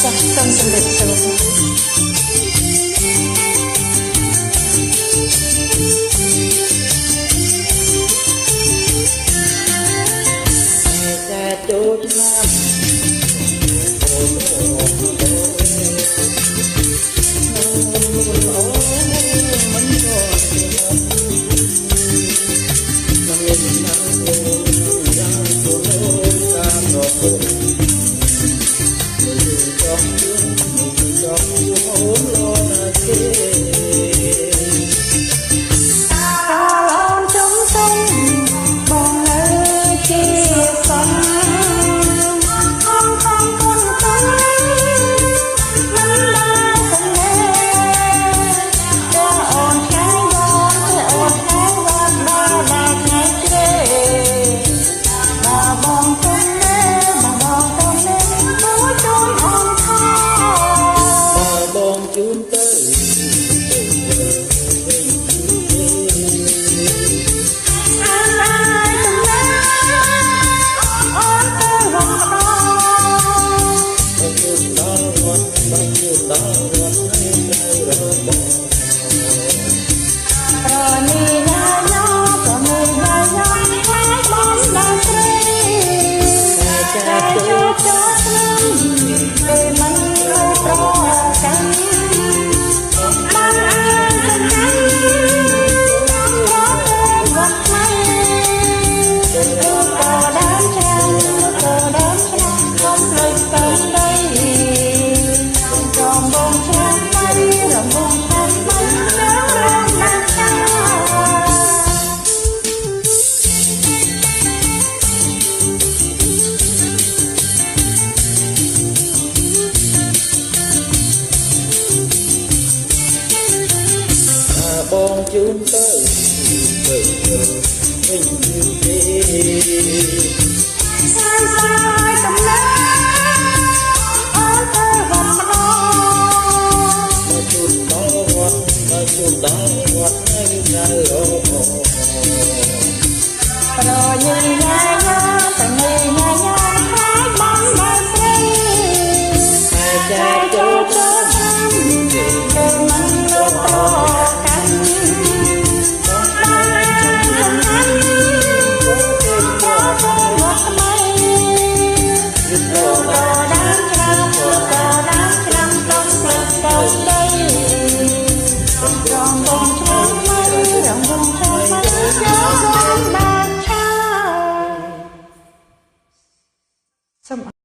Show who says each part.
Speaker 1: ចាស់សូមជម្រាបសួរ
Speaker 2: តែចូលឆ្នាំបងជូនទៅវិញទេសាយសាយកំឡែអូនទៅវត្តម្ដងមកជូនដល់វត្តមកជូនដល់វត្តនៅអូប្រញញញ៉ាតែញញញ៉ាហើយបងមកស្រីតែចាចូលចាំទៅមិនលោក
Speaker 1: សូម